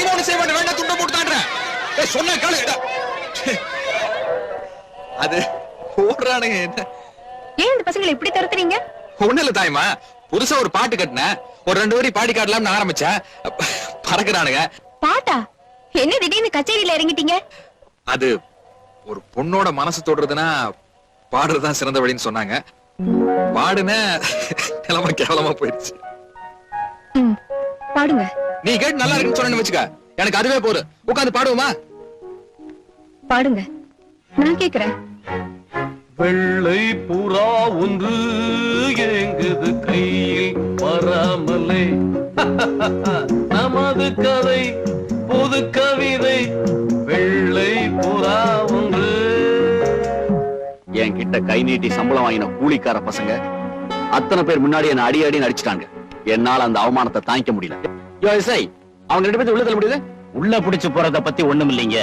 சத்தியமா ஒண்ணு செய்ய மாட்டேன். வேண்டாம், துண்டை போட்டு தாண்டேன். சொன்ன காலு அது ஓடுறானுங்க. என்ன ஏன் இந்த பசங்களை இப்படி தடுத்துறீங்க? ஒண்ணு இல்ல தாயமா, புதுசா ஒரு பாட்டு கட்டினேன். ஒரு 2 வரி பாடி காட்டலாம்னு ஆரம்பிச்சேன். பறக்குறானுங்க. பாட்டா? என்ன திடீர்னு கச்சேரியில இறங்கிட்டீங்க? அது ஒரு பொண்ணோட மனசு தொடுறதுன்னா பாடுறதுதான் சிறந்த வழின்னு சொன்னாங்க. பாடுன நிலைமை கேவலமா போயிடுச்சு. பாடுங்க. நீ கேட்டு நல்லா இருக்குன்னு சொன்னு வச்சுக்க, எனக்கு அதுவே போரு. உட்காந்து பாடுவோமா? பாடுங்க, நான் கேக்குறேன். வெள்ளை புறா ஒன்று ஏங்குது கையில் வராமலே, நமது கதை பொது கவிதை. வெள்ளை புறா ஒன்று. என்கிட்ட கை நீட்டி சம்பளம் வாங்கின கூலிக்கார பசங்க அத்தனை பேர் முன்னாடி என்ன அடி அடி நடிச்சிட்டாங்க. என்னால அந்த அவமானத்தை தாங்கிக்க முடியல. அவங்க 2 பேரும் உள்ள தள்ள முடியுது. உள்ள புடிச்சு போறத பத்தி ஒண்ணும் இல்லைங்க.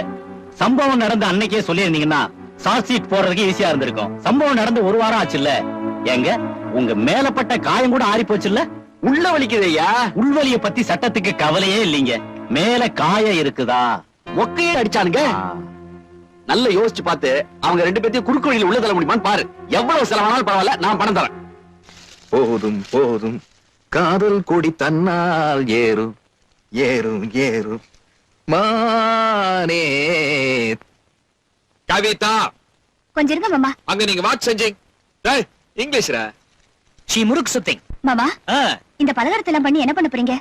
சம்பவம் நடந்த அன்னைக்கே சொல்லிருந்தீங்கன்னா சார்ஜ் போறதுக்கு ஈஸியா இருந்திருக்கும். சம்பவம் நடந்து 1 வாரம் ஆச்சுல்ல. எங்க உங்க மேலப்பட்ட காயம் கூட ஆறி போச்சுல்ல? உள்ள வலிக்குதையா? உள்வலிய பத்தி சட்டத்துக்கு கவலையே இல்லைங்க. மேல காயம் இருக்குதா? மொக்கையே அடிச்சானுங்க. நல்ல யோசிச்சு பார்த்து அவங்க 2 பேர்த்தையும் குறுக்கு வழியில உள்ள தள்ள முடியுமான்னு பாரு. எவ்வளவு செலவானாலும் பரவாயில்ல, நான் பணம் தரேன். போதும் போதும் காதல் கொடி தன்னால் ஏறும் ஏறும் ஏறும் மானே. கவிதா, கொஞ்சம் இருங்க மாமா. அங்க நீங்க வாட்ச் செஞ்சீங்க. டேய், இங்கிலீஷ்ல ஷீ முறுக்கு சுத்திங். மாமா, இந்த பலகாரத்தெல்லாம் பண்ணி என்ன பண்ண போறீங்க?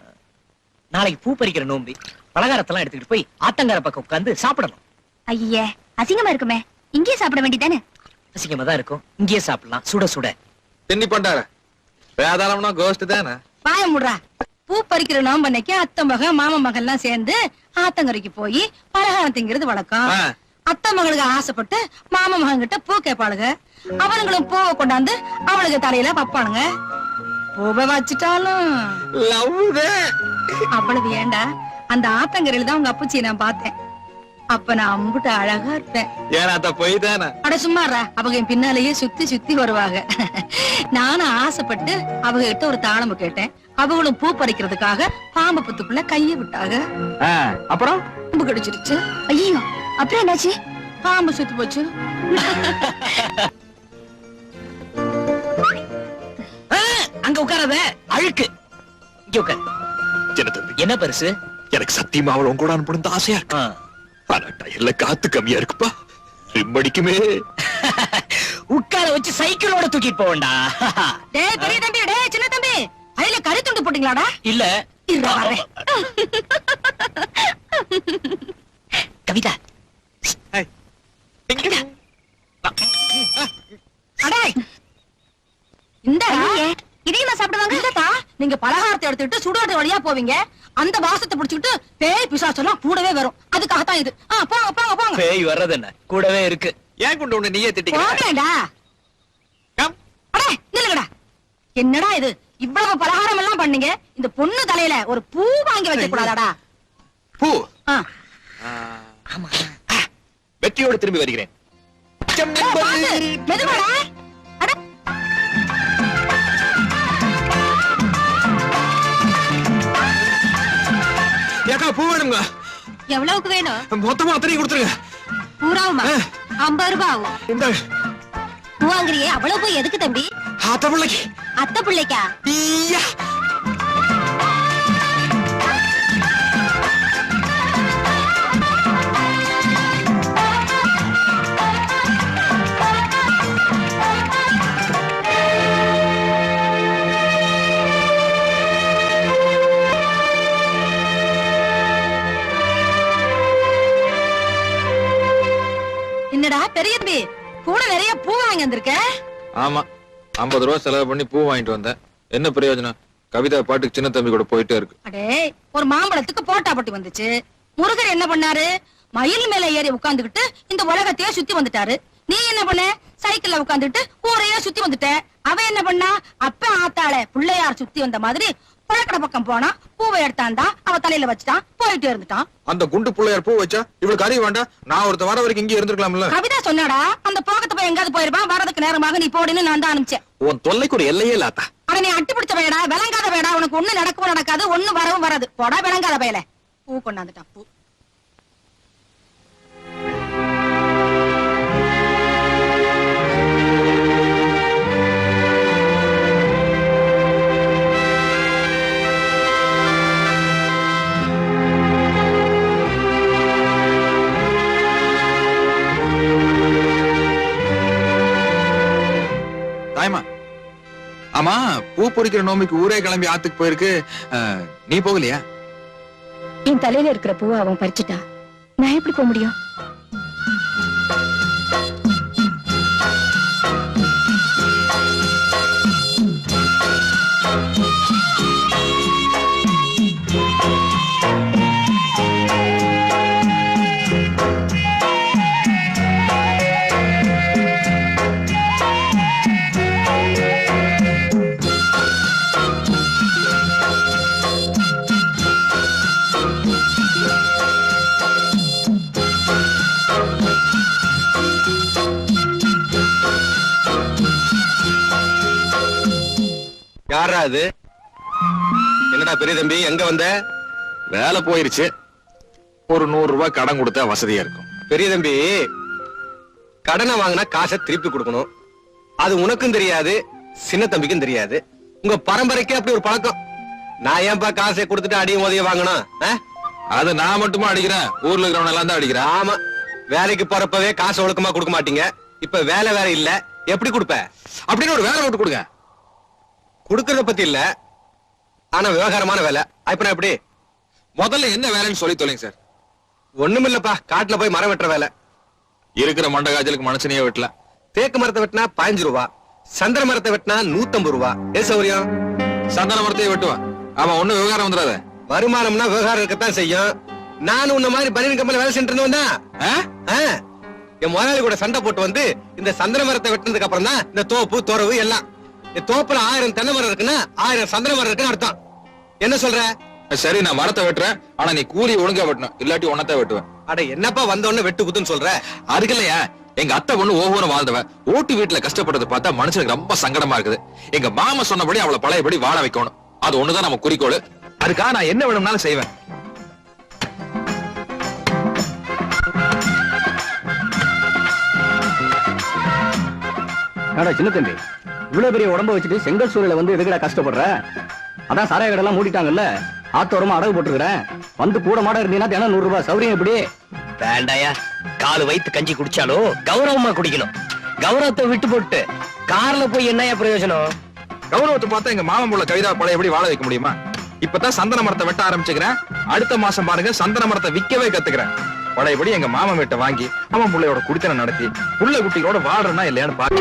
நாளைக்கு பூ பறிக்கிற நோம்பி. பலகாரத்தெல்லாம் எடுத்துக்கிட்டு போய் ஆத்தங்கர பக்கம் உட்கார்ந்து சாப்பிடணும். ஐயே, அசிங்கமா இருக்குமே. இங்கே சாப்பிட வேண்டியதானே? அசிங்கமா தான் இருக்கும். இங்கேயே சாப்பிடலாம், சுட சுட. தென்னி பண்டார வேதாளம்னா கோஸ்ட் தானே. வாய முடுறா. பூ பறிக்கிற நோம்பன்னைக்கு அத்தை மகன் மாமா மகன் எல்லாம் சேர்ந்து ஆத்தங்கரைக்கு போய் பலகாரம் திங்கிறது வழக்கம். அத்தை மகளுக்கு ஆசைப்பட்டு மாமா மகன் கிட்ட பூ கேட்பாளுங்க. அவனுங்களும் பூவை கொண்டாந்து அவளுக்கு தலையில வைப்பானுங்க. பூவை வச்சுட்டாலும் அவ்வளவு ஏண்டா, அந்த ஆத்தங்கரையில தான் உங்க அப்பச்சியை நான் பார்த்தேன். அப்ப நான் அம்புட்டு அழகா இருப்பேன். அட சும்மாறா, அவங்க என் பின்னாலேயே சுத்தி சுத்தி வருவாங்க. நானும் ஆசைப்பட்டு அவங்க கிட்ட ஒரு தாளம்பு கேட்டேன். அவங்களும் பூ பறிக்கிறதுக்காக பாம்பு புத்துக்குள்ள கைய விட்டாங்க. அப்புறம் பாம்பு கடிச்சிருச்சு. ஐயோ, அப்புறம் என்னாச்சு? பாம்பு சுத்து போச்சு. அங்க உட்காராத, அழுக்கு. இங்க உட்கார். என்ன தம்பி? என்ன பெருசு? எனக்கு சத்தியமா அவளை கூட அனுப்பணும் ஆசையா இருக்கு. ஆனா டயர்ல காத்து கம்மியா இருக்குப்பா. ரிம்மடிக்குமே. உட்கார வச்சு சைக்கிளோட தூக்கிட்டு போவண்டா. டேய் பெரிய தம்பி, டேய் சின்ன தம்பி, அதுல கறி துண்டு போட்டீங்களாடா? இல்ல. கவிதா, இதையும் சாப்பிடுவாங்க. நீங்க பலகாரத்தை எடுத்துட்டு சுடுகாட்டு வழியா போவீங்க. அந்த வாசத்தை பிடிச்சுக்கிட்டு பேய் பிசாசெல்லாம் கூடவே வரும். அதுக்காகத்தான் இது. போங்க போங்க போங்க. பேய் வர்றது என்ன, கூடவே இருக்கு. ஏன் கொண்டு ஒண்ணு நீயே திட்டிக்கிறடா? நில்லுங்கடா. என்னடா இது, இவ்வளவு பலகாரம் எல்லாம் பண்ணீங்க. இந்த பொண்ணு தலையில ஒரு பூ வாங்கி வைக்க கூடாதாடா? பூ? ஆமா, வெற்றியோடு திரும்பி வருகிறேன். மெதுவாடா. பூ வேணுங்க. எவ்வளவுக்கு வேணும்? மொத்தமா அத்தனை கொடுத்துருங்க. பூராவுமா? 50 ரூபாய் ஆகும். இந்த பூ வாங்குறியே, அவ்வளவு பூ எதுக்கு தம்பி? அத்தை பிள்ளைக்கு. அத்தை பிள்ளைக்கா? என்னடா பெரிய தம்பி, கூட நிறைய பூ வாங்கி வந்திருக்க? ஆமா, 50 ரூபாய் செலவு பண்ணி பூ வாங்கிட்டு வந்தேன். என்ன பிரயோஜனம்? கவிதா பாட்டுக்கு சின்ன தம்பி கூட போயிட்டே இருக்கு. அடே, ஒரு மாம்பழத்துக்கு போட்டா பட்டி வந்துச்சு. முருகர் என்ன பண்ணாரு? மயில் மேல ஏறி உட்கார்ந்துகிட்டு இந்த உலகத்தையே சுத்தி வந்துட்டாரு. நீ என்ன பண்ண? சைக்கிள்ல உட்கார்ந்துட்டு ஊரையே சுத்தி வந்துட்ட. அவ என்ன பண்ணா? அப்ப ஆத்தாள பிள்ளையார் சுத்தி வந்த மாதிரி பழக்கடை பக்கம் போனா பூவை எடுத்தாண்டா, அவ தலையில வச்சுட்டான், போயிட்டு இருந்துட்டான். அந்த குண்டு பிள்ளையார் பூ வச்சா இவளுக்கு அறிய வேண்டாம்? நான் ஒருத்த வர வரைக்கும் இங்கே இருந்திருக்கலாம்ல. கவிதா சொன்னாடா, அந்த போகத்து போய் எங்காவது போயிருப்பான், வரதுக்கு நேரமாக நீ போடுன்னு நான் தான் அனுப்பிச்சேன். உன் தொல்லைக்கு ஒரு எல்லையே இல்லாத்தா. அட நீ அட்டி பிடிச்ச வேடா, விளங்காத வேடா. உனக்கு ஒண்ணு நடக்கவும் நடக்காது, ஒண்ணு வரவும் வராது. போடா விளங்காத பயல. பூ கொண்டாந்துட்டான் பூ. தாயமா, ஆமா பூ பொறிக்கிற நோம்பிக்கு ஊரே கிளம்பி ஆத்துக்கு போயிருக்கு. நீ போகலையா? என் தலையில இருக்கிற பூவை அவன் பறிச்சுட்டா, நான் எப்படி போக முடியும்? யாரா அது? என்னடா பெரிய தம்பி, எங்க வந்த? வேலை போயிருச்சு. ஒரு 100 ரூபாய் கடன் கொடுத்தா வசதியா இருக்கும். பெரிய தம்பி, கடனை வாங்கினா காசை திருப்பி கொடுக்கணும். அது உனக்கும் தெரியாது, சின்ன தம்பிக்கும் தெரியாது. உங்க பரம்பரைக்கே அப்படி ஒரு பழக்கம். நான் ஏன்பா காசை கொடுத்துட்டு அடியும் உதவி வாங்கணும்? அது நான் மட்டுமா அடிக்கிறேன், ஊர்ல இருக்கிறவன் எல்லாம் தான் அடிக்கிறேன். ஆமா, வேலைக்கு போறப்பவே காசு ஒழுக்கமா கொடுக்க மாட்டீங்க. இப்ப வேலை வேற இல்ல, எப்படி கொடுப்ப? அப்படின்னு ஒரு வேலை விட்டு கொடுங்க. கொடுக்கறத பத்தி இல்ல, ஆனா விவகாரமான வேலை. இப்ப நான் எப்படி? முதல்ல என்ன வேலைன்னு சொல்லி தொலைங்க சார். ஒண்ணுமில்லப்பா, காட்டுல போய் மரம் வெட்டுற வேலை. இருக்கிற மண்ட காய்ச்சலுக்கு மனுஷனையே வெட்டல. தேக்கு மரத்தை வெட்டினா 15 ரூபா, சந்திர மரத்தை வெட்டினா 150 ரூபா. ஏ சௌரியம்? சந்தன மரத்தையே வெட்டுவான். அவன் ஒண்ணும் விவகாரம் வந்துடாத. வருமானம்னா விவகாரம் இருக்கத்தான் செய்யும். நானும் உன்ன மாதிரி பனியன் கம்பெனி வேலை சென்று வந்தா என் முதலாளி கூட சண்டை போட்டு வந்து இந்த சந்திர மரத்தை வெட்டினதுக்கு அப்புறம் தான் இந்த தோப்பு துறவு எல்லாம். இந்த தோப்புல 1000 தென்னை மரம் இருக்குன்னா 1000 சந்திர மரம் இருக்குன்னு அர்த்தம். என்ன சொல்ற? சரி, நான் மரத்தை வெட்டுறேன், ஆனா நீ கூலி ஒழுங்கா வெட்டணும், இல்லாட்டி உன்னத்தை வெட்டுவேன். அட என்னப்பா வந்தோன்னு வெட்டு குத்துன்னு சொல்ற? அதுக்கு இல்லையா, எங்க அத்தை பொண்ணு ஒவ்வொரு வாழ்ந்தவ ஓட்டு வீட்டுல கஷ்டப்படுறத பார்த்தா மனுஷனுக்கு ரொம்ப சங்கடமா இருக்குது. எங்க மாமா சொன்னபடி அவளை பழையபடி வாழ வைக்கணும். அது ஒண்ணுதான் நம்ம குறிக்கோள். அதுக்காக நான் என்ன வேணும்னாலும் செய்வேன். சின்ன தம்பி, இவ்வளவு பெரிய உடம்ப வச்சுட்டு செங்கல் சூழல வந்து எதுக்கடா கஷ்டப்படுற? அதான் சாராய கடை எல்லாம் மூடிட்டாங்கல்ல, ஆத்தோரமா அடகு போட்டுக்கிறேன். வந்து கூட மாட இருந்தீங்கன்னா தினம் 100 ரூபாய் சௌரியம் எப்படி? வேண்டாயா, காலு வயித்து கஞ்சி குடிச்சாலும் கௌரவமா குடிக்கணும். கௌரவத்தை விட்டு போட்டு கார்ல போய் என்னையா பிரயோஜனம்? கௌரவத்தை பார்த்தா எங்க மாமன் புள்ள கவிதா பழையபடி வாழ வைக்க முடியுமா? இப்பதான் சந்தன மரத்தை வெட்ட ஆரம்பிச்சுக்கிறேன். அடுத்த மாசம் பாருங்க சந்தன மரத்தை விக்கவே கத்துக்கிறேன். பழையபடி எங்க மாமன் வீட்டை வாங்கி அவன் பிள்ளையோட குடித்தனம் நடத்தி புள்ள குட்டிகளோட வாழ்றனா இல்லையான்னு பாக்க.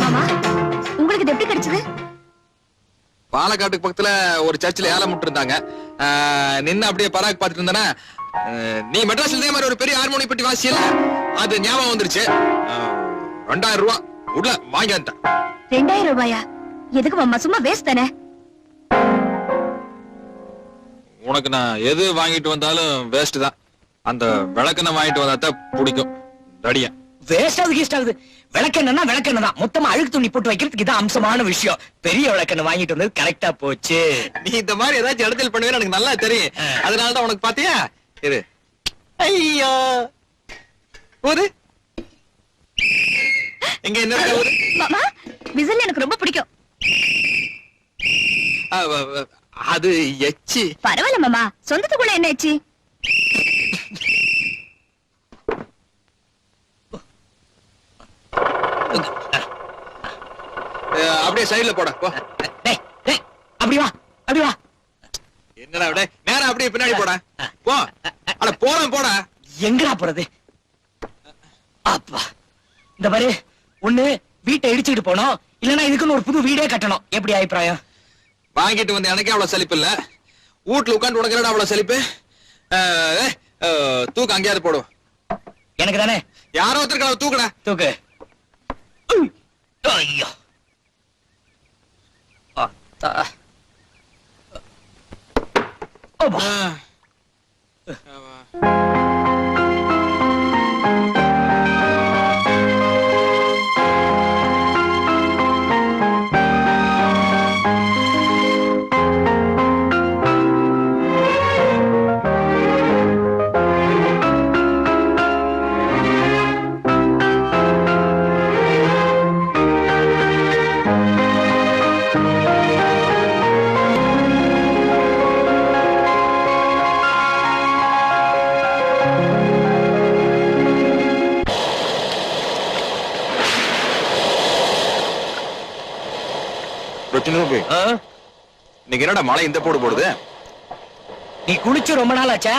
மாமா, உங்களுக்கு இது எப்படி கிடைச்சது? பாலக்காட்டுக்கு பக்கத்துல ஒரு சர்ச்சில் ஏலம் விட்டு இருந்தாங்க. நின்னு அப்படியே பராக் பாத்துட்டு இருந்தானே, நீ மெட்ராஸ்ல இதே மாதிரி ஒரு பெரிய ஹார்மோனி பெட்டி வாசியல, அது ஞாபகம் வந்துருச்சு. 2000 ரூபாய் உள்ள வாங்கி வந்துட்டேன். 2000 ரூபாயா? எதுக்கு மாமா, சும்மா வேஸ்ட் தானே. உனக்கு நான் எது வாங்கிட்டு வந்தாலும் வேஸ்ட் தான். அந்த விளக்கெண்ணெய் வாங்கிட்டு வந்தா தான் பிடிக்கும். தடியா வேஸ்ட் ஆகுது, கீஸ்ட் ஆகுது. விளக்கெண்ணா விளக்கெண்ண தான், மொத்தமா அழுக்கு துணி போட்டு வைக்கிறதுக்கு இதான் அம்சமான விஷயம். பெரிய விளக்கெண்ண வாங்கிட்டு வந்தது கரெக்டா போச்சு. நீ இந்த மாதிரி ஏதாச்சும் இடத்துல பண்ணுவேன்னு எனக்கு நல்லா தெரியும். அதனாலதான் உனக்கு பாத்தியா இது. ஐயோ ஊரு எங்க என்ன ஊரு? மாமா, விசில் எனக்கு ரொம்ப பிடிக்கும். அது எச்சி. பரவாயில்ல மாமா, சொந்தத்துக்குள்ள என்ன எச்சி? அப்படியே சைடுல போட போ. அப்படி வா, அப்படி வா. என்னடா அப்படியே நேரா அப்படியே பின்னாடி போட போ. அட போலாம் போட. எங்கடா போறது? அப்பா, இந்த பாரு, ஒண்ணு வீட்டை இடிச்சுக்கிட்டு போனோம், இல்லன்னா இதுக்குன்னு ஒரு புது வீடே கட்டணும். எப்படி அபிப்பிராயம்? வாங்கிட்டு வந்து எனக்கே அவ்வளவு செழிப்பு இல்ல. வீட்டுல உட்காந்து உனக்கு அவ்வளவு செழிப்பு. தூக்கு அங்கேயாவது போடும். எனக்கு தானே. யாரோ ஒருத்தருக்கு தூக்குடா. தூக்கு. ஐயோ, இன்னைக்கு என்னடா மழை இந்த போடு போடுது? நீ குளிச்சு ரொம்ப நாள் ஆச்சா,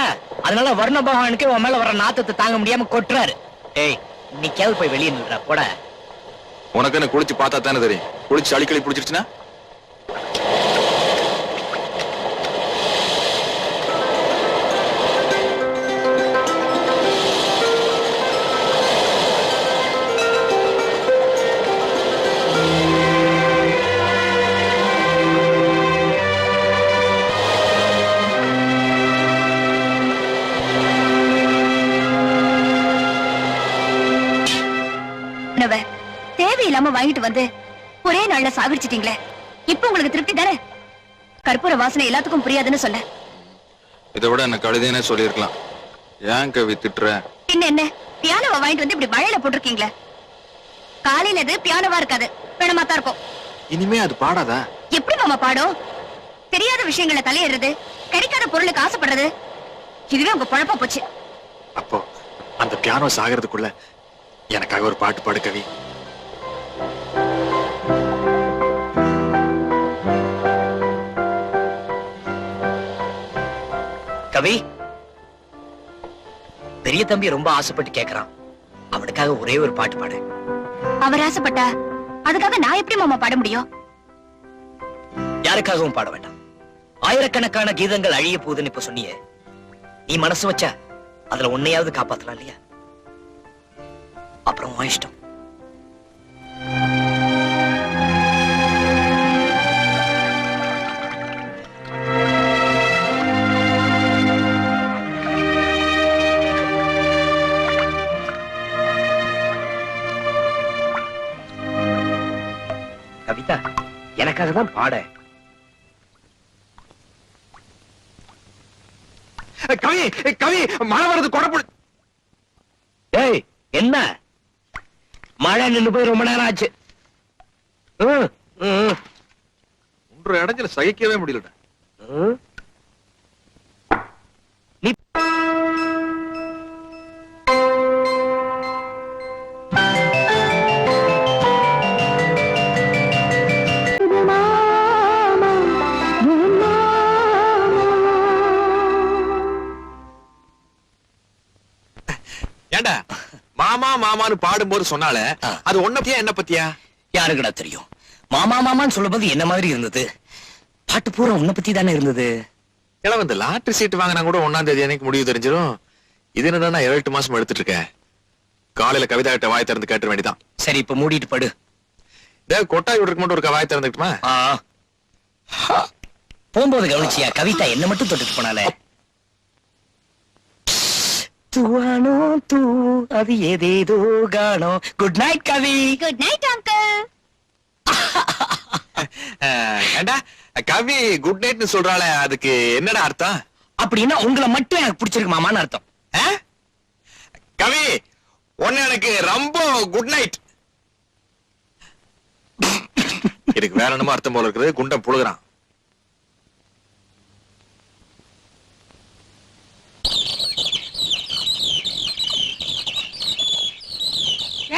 அதனால வர்ண பகவானுக்கு உன் மேல வர நாத்தத்தை தாங்க முடியாம கொட்டுறாரு. ஏய், இன்னைக்காவது போய் வெளியே நில்றா போட. உனக்கு என்ன குளிச்சு பார்த்தா தானே தெரியும். குளிச்சு அடிக்கடி பிடிச்சிருச்சுன்னா தேவையில்லாம வாங்கிட்டு வந்து ஒரே நாள்ல சாகடிச்சிட்டீங்களே, இப்ப உங்களுக்கு திருப்தி தானே? கற்பூர வாசனை எல்லாத்துக்கும் புரியாதுன்னு சொல்ல. இதை விட என்ன கழுதைனே சொல்லிருக்கலாம். ஏன் கவி திட்டுற? என்ன பியானோவை வாங்கிட்டு வந்து இப்படி மழையில போட்டிருக்கீங்களே. காலையில இது பியானோவா இருக்காது, பிணமா தான் இருக்கும். இனிமே அது பாடாதா? எப்படி மாமா பாடும்? தெரியாத விஷயங்களை தலையிடுறது, கிடைக்காத பொருளுக்கு ஆசைப்படுறது, இதுவே உங்க பொழப்பா போச்சு. அப்போ அந்த பியானோ சாகிறதுக்குள்ள எனக்காக ஒரு பாட்டு பாடு கவி. கவி, பெரிய தம்பி ரொம்ப ஆசைப்பட்டு கேக்குறான். அவனுக்காக ஒரே ஒரு பாட்டு பாடு. அவர் ஆசைப்பட்டா அதுக்காக நான் எப்படி மாமா பாட முடியும்? யாருக்காகவும் பாட வேண்டாம். ஆயிரக்கணக்கான கீதங்கள் அழிய போகுதுன்னு இப்ப சொன்னியே, நீ மனசு வச்சா அதுல உன்னையாவது காப்பாத்தலாம் இல்லையா? அப்புறம் உன் இஷ்டம். கவிதா, எனக்காக தான் பாட. கவி கவி மழை வருது, கொடப்படு. ஏய், என்ன மழை நின்னு போய் ரொம்ப நேரம் ஆச்சு. ஒன்று இடத்துல சகிக்கவே முடியலடா. நீ ஏண்டா மாமா மாமான்னு பாடும்போது சொன்னால அது உன்ன பத்தியா என்ன பத்தியா? யாருக்குடா தெரியும்? மாமா மாமான்னு சொல்லும்போது என்ன மாதிரி இருந்தது? பாட்டு பூரா உன்னை பத்தி தானே இருந்தது. ஏன்னா இந்த லாட்டரி சீட் வாங்கினா கூட 1ஆம் தேதி எனக்கு முடிவு தெரிஞ்சிடும். இது என்னடா 7-8 மாசம் எடுத்துட்டு இருக்க. காலையில கவிதா கிட்ட வாய் திறந்து கேட்ட வேண்டியதான். சரி, இப்ப மூடிட்டு படு. கொட்டாய் விடுறதுக்கு மட்டும் ஒரு வாய் திறந்துட்டுமா? போகும்போது கவனிச்சியா, கவிதா என்ன மட்டும் தொட்டுட்டு போனாலே. துவானோ தூ அது ஏதேதோ காணோ. Good night Kavi. Good night uncle. ஏண்டா கவி குட் நைட்னு சொல்றாளே, அதுக்கு என்னடா அர்த்தம்? அப்படின்னா உங்களை மட்டும் எனக்கு பிடிச்சிருக்கு மாமான்னு அர்த்தம். கவி ஒன்னு எனக்கு ரொம்ப குட் நைட். இதுக்கு வேற என்னமோ அர்த்தம் போல இருக்குது. குண்டம் புழுகிறான்.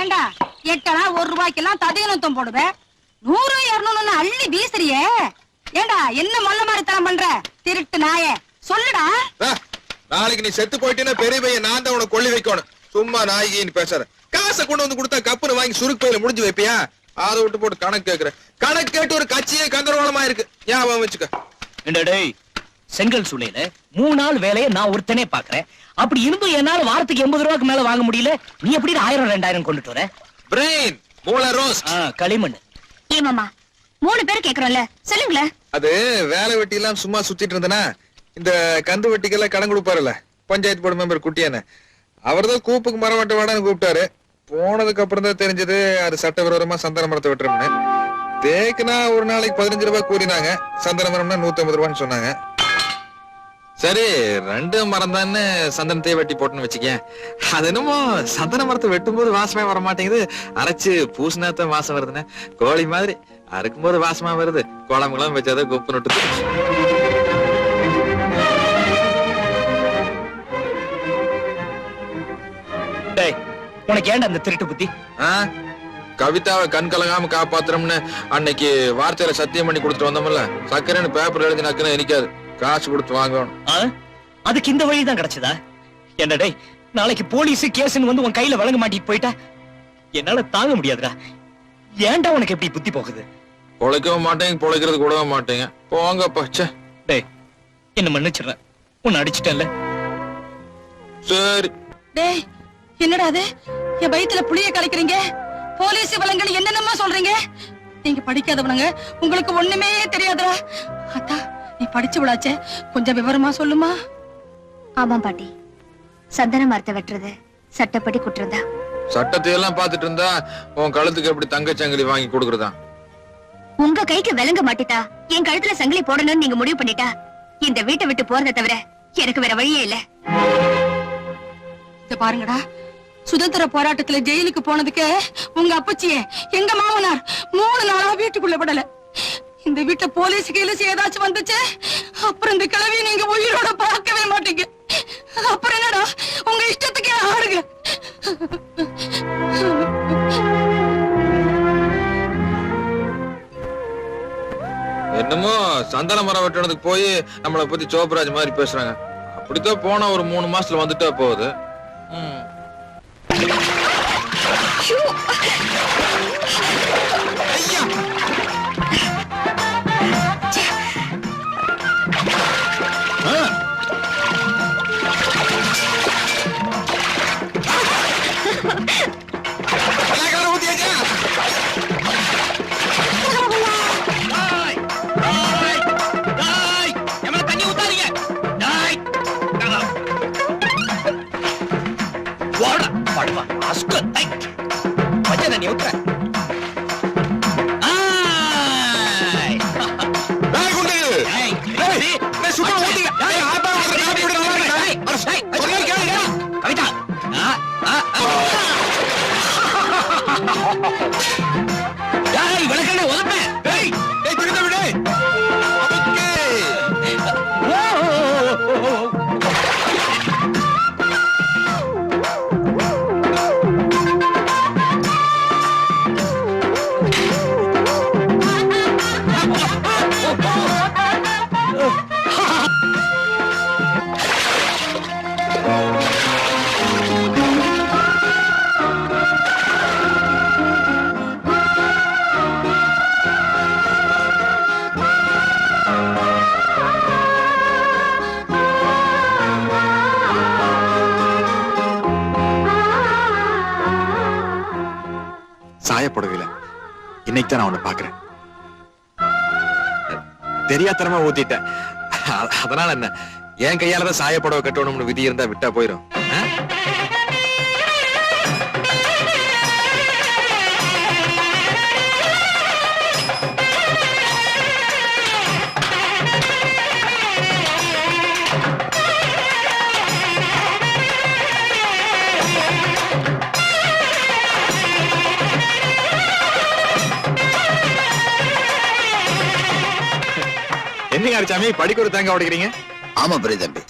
ஏண்டா 8 ரூபாய்க்கெல்லாம் ததியனத்தம் போடுவேன், 100 200 அள்ளி வீசுறியே. ஏண்டா என்ன மொல்ல மாதிரி தரம் பண்ற திருட்டு நாயே, சொல்லுடா. நாளைக்கு நீ செத்து போயிட்டேன்னா பெரிய பையன் நான் தான் உனக்கு கொள்ளி வைக்கணும். சும்மா நாய்கின்னு பேசுற. காசை கொண்டு வந்து கொடுத்தா கப்புனு வாங்கி சுருக்கு பையில முடிஞ்சு வைப்பியா? அதை விட்டு போட்டு கணக்கு கேக்குற. கணக்கு கேட்டு ஒரு கட்சியே கந்தரவாளமா இருக்கு. ஞாபகம் வச்சுக்க. டேய், செங்கல் சூளையில 3 நாள் வேலையை நான் ஒருத்தனே பாக்குறேன். அப்படி இருந்தும் என்னால வாரத்துக்கு 80 ரூபாய்க்கு மேல வாங்க முடியல. நீ எப்படி 1000 2000 கொண்டுட்டு வர? பிரெயின் மூளை ரோஸ்ட். களிமண். ஏமாமா 3 பேர் கேக்குறோம்ல, சொல்லுங்களேன். அது வேலை வெட்டி எல்லாம் சும்மா சுத்திட்டு இருந்தனா இந்த கந்து வெட்டிக்கெல்லாம் கடன் கொடுப்பாருல்ல, பஞ்சாயத்து போர்டு மெம்பர் குட்டியான அவர்தான் கூப்புக்கு மரம் வெட்ட வாடான்னு கூப்பிட்டாரு. போனதுக்கு அப்புறம் தான் தெரிஞ்சது அது சட்டவிரோதமா சந்தன மரத்தை வெட்டுறோம்னு. தேக்குனா ஒரு நாளைக்கு 15 ரூபாய் கூறினாங்க, சந்தன மரம்னா 150 ரூபான்னு சொன்னாங்க. சரி 2 மரம் தானே சந்தனத்தையே வெட்டி போட்டுன்னு வச்சுக்கேன். அது என்னமோ சந்தன மரத்தை வெட்டும் போது வாசமே வர மாட்டேங்குது, அரைச்சு பூசினாத்தான் வாசம் வருதுன்னு. கோழி மாதிரி அறுக்கும் போது வாசமா வருது, குழம்புலாம் வச்சாதான் குப்பு நட்டு. உனக்கு ஏன்டா அந்த திருட்டு புத்தி? கவிதாவை கண் கலங்காம காப்பாத்துறோம்னு அன்னைக்கு வார்த்தையில சத்தியம் பண்ணி கொடுத்துட்டு வந்தோம்ல, சக்கரைன்னு பேப்பர் எழுதி நக்குன்னு நினைக்காது, காசு கொடுத்து வாங்கணும். அதுக்கு இந்த வழிதான் கிடைச்சதா? என்ன டேய், நாளைக்கு போலீஸ் கேஸ்ன்னு வந்து உன் கையில வழங்க மாட்டிட்டு போயிட்டா என்னால தாங்க முடியாதுடா. ஏன்டா உனக்கு எப்படி புத்தி போகுது? பொழைக்கவும் மாட்டேங்க, பொழைக்கிறது கூடவே மாட்டேங்க. போங்க பச்சை. டேய் என்ன மன்னிச்சிடுறேன், உன்னை அடிச்சிட்டேன்ல. சரி டேய் என்னடா அது, என் வயித்துல புளிய கலைக்கிறீங்க, போலீஸ் வளங்கள் என்னென்னமா சொல்றீங்க? நீங்க படிக்காதவனுங்க, உங்களுக்கு ஒண்ணுமே தெரியாதுடா. அத்தா நீ படிச்சு விடாச்சே, கொஞ்சம் விவரமா சொல்லுமா? ஆமா பாட்டி, சந்தன மரத்தை வெட்டுறது சட்டப்படி குற்றம்தான். சட்டத்தை எல்லாம் பாத்துட்டு இருந்தா உன் கழுத்துக்கு எப்படி தங்கச்சங்கிலி வாங்கி கொடுக்கறதா? உங்க கைக்கு விளங்க மாட்டிட்டா என் கழுத்துல சங்கிலி போடணும்னு நீங்க முடிவு பண்ணிட்டா இந்த வீட்டை விட்டு போறதை தவிர எனக்கு வேற வழியே இல்ல. இத பாருங்கடா, சுதந்திர போராட்டத்துல ஜெயிலுக்கு போனதுக்கு உங்க அப்பச்சியே எங்க மாமனார் 3 நாளா வீட்டுக்குள்ள விடல. இந்த வீட்டுல போலீஸ் கீழே ஏதாச்சும் வந்துச்சு, அப்புறம் இந்த கிழவி நீங்க உயிரோட பார்க்கவே மாட்டீங்க. அப்புறம் என்னடா உங்க இஷ்டத்துக்கே ஆடுங்க. என்னமோ சந்தன மரம் வெட்டுறதுக்கு போய் நம்மளை பத்தி சோப்ராஜ் மாதிரி பேசுறாங்க. அப்படித்தான் போனா ஒரு 3 மாசத்துல வந்துட்டா போகுது. சாயப்படவில்லை, இன்னைக்கு தான் நான் உன்னை பாக்குறேன். தெரியாதனமா ஊத்திட்டேன், அதனால என்ன, என் கையாலதான் சாயப்படவை கட்டணும்னு விதி இருந்தா விட்டா போயிரும். என்னங்க அரிசாமி, படிக்க ஒரு தேங்காய் உடைக்கிறீங்க? ஆமா பெரிய தம்பி,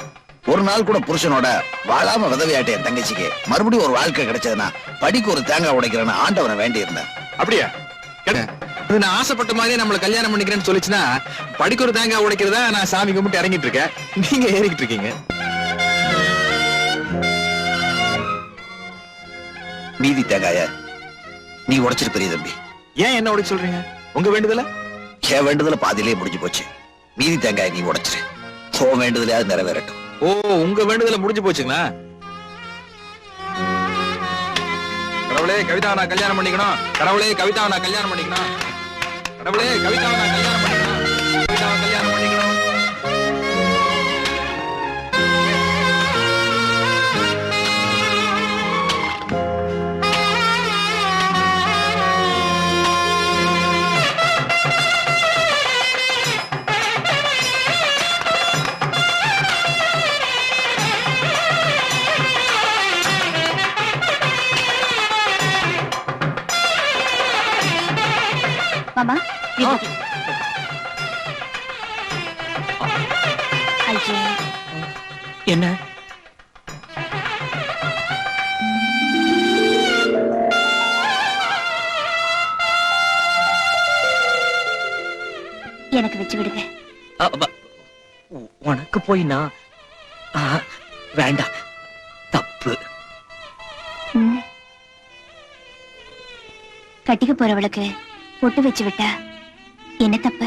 ஒரு நாள் கூட புருஷனோட வாழாம விதவையாட்ட என் தங்கச்சிக்கு மறுபடியும் ஒரு வாழ்க்கை கிடைச்சதுன்னா படிக்க ஒரு தேங்காய் உடைக்கிறேன்னு ஆண்டவனை வேண்டி இருந்தேன். அப்படியா? நான் ஆசைப்பட்ட மாதிரியே நம்மள கல்யாணம் பண்ணிக்கிறேன்னு சொல்லிச்சுன்னா படிக்க ஒரு தேங்காய் உடைக்கிறதா நான் சாமி கும்பிட்டு இறங்கிட்டு இருக்கேன், நீங்க ஏறிக்கிட்டு இருக்கீங்க. மீதி தேங்காய நீ உடைச்சிரு பெரிய தம்பி. ஏன் என்ன உடைக்க சொல்றீங்க? உங்க வேண்டுதல? என் வேண்டுதல பாதியிலே முடிஞ்சு போச்சு. மீதி தேங்காய நீ உடைச்சிரு, உன் வேண்டுதலையாவது நிறைவேறட்டும். ஓ, உங்க வேண்டுதல முடிஞ்சு போச்சுங்களா? கடவுளே கவிதாவை நான் கல்யாணம் பண்ணிக்கணும், கடவுளே கவிதாவை நான் கல்யாணம் பண்ணிக்கணும், கடவுளே கவிதாவை நான் கல்யாணம் பண்ணிக்கணும், கவிதாவை கல்யாணம் பண்ணிக்கணும். என்ன எனக்கு வச்சு விடுங்க. உனக்கு போய் நான் வேண்டாம், தப்பு. ம். கட்டிக்க போறவளுக்கு பொட்டு வச்சு விட்டா என்ன தப்பு?